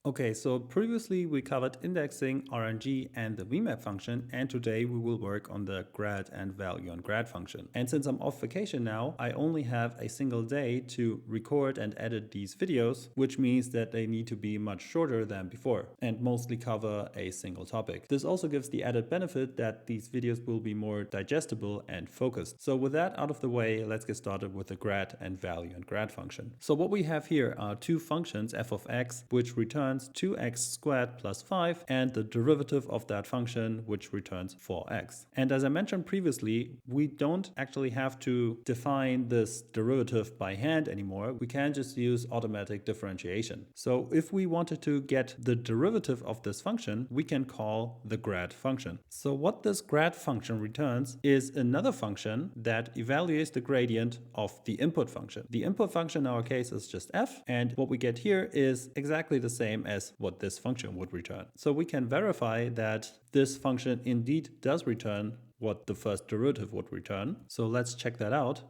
Okay, so previously we covered indexing, RNG, and the VMAP function, and today we will work on the grad and value on grad function. And since I'm off vacation now, I only have a single day to record and edit these videos, which means that they need to be much shorter than before and mostly cover a single topic. This also gives the added benefit that these videos will be more digestible and focused. So with that out of the way, let's get started with the grad and value and grad function. So what we have here are two functions, f of x, which returns 2x squared plus 5, and the derivative of that function, which returns 4x. And as I mentioned previously, we don't actually have to define this derivative by hand anymore. We can just use automatic differentiation. So if we wanted to get the derivative of this function, we can call the grad function. So what this grad function returns is another function that evaluates the gradient of the input function. The input function in our case is just f, and what we get here is exactly the same as what this function would return. So we can verify that this function indeed does return what the first derivative would return. So let's check that out.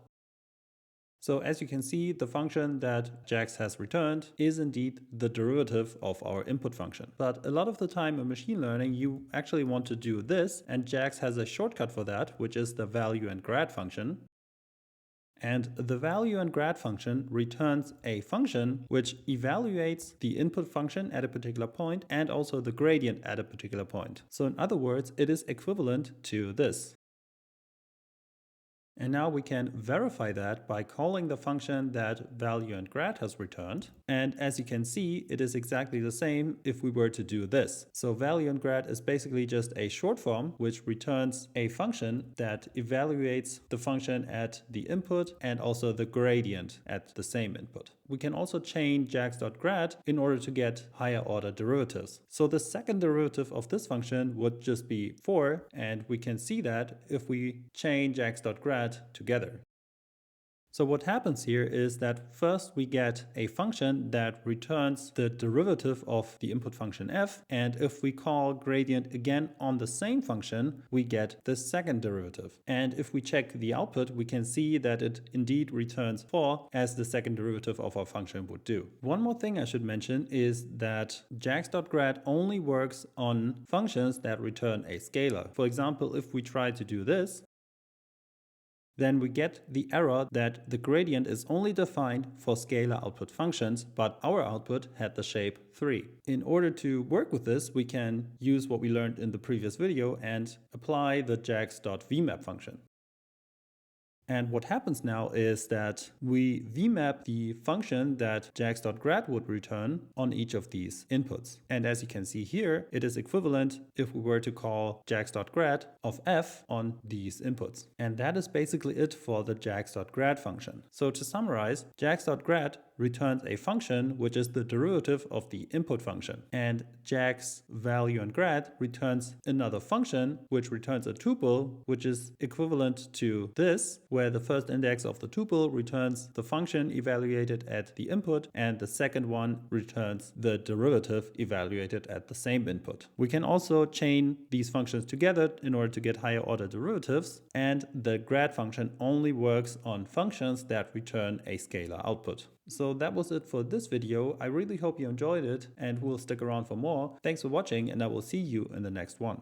So as you can see, the function that jax has returned is indeed the derivative of our input function. But a lot of the time in machine learning, you actually want to do this, and jax has a shortcut for that, which is the value and grad function. And the value and grad function returns a function which evaluates the input function at a particular point and also the gradient at a particular point. So in other words, it is equivalent to this. And now we can verify that by calling the function that value and grad has returned. And as you can see, it is exactly the same if we were to do this. So value and grad is basically just a short form which returns a function that evaluates the function at the input and also the gradient at the same input. We can also chain jax.grad in order to get higher order derivatives. So the second derivative of this function would just be 4, and we can see that if we chain jax.grad together. So what happens here is that first we get a function that returns the derivative of the input function f, and if we call gradient again on the same function, we get the second derivative. And if we check the output, we can see that it indeed returns 4 as the second derivative of our function would do. One more thing I should mention is that jax.grad only works on functions that return a scalar. For example, if we try to do this, then we get the error that the gradient is only defined for scalar output functions, but our output had the shape 3. In order to work with this, we can use what we learned in the previous video and apply the jax.vmap function. And what happens now is that we vmap the function that jax.grad would return on each of these inputs. And as you can see here, it is equivalent if we were to call jax.grad of f on these inputs. And that is basically it for the jax.grad function. So to summarize, jax.grad returns a function which is the derivative of the input function. And jax value and grad returns another function which returns a tuple which is equivalent to this, where the first index of the tuple returns the function evaluated at the input and the second one returns the derivative evaluated at the same input. We can also chain these functions together in order to get higher order derivatives, and the grad function only works on functions that return a scalar output. So that was it for this video. I really hope you enjoyed it and will stick around for more. Thanks for watching, and I will see you in the next one.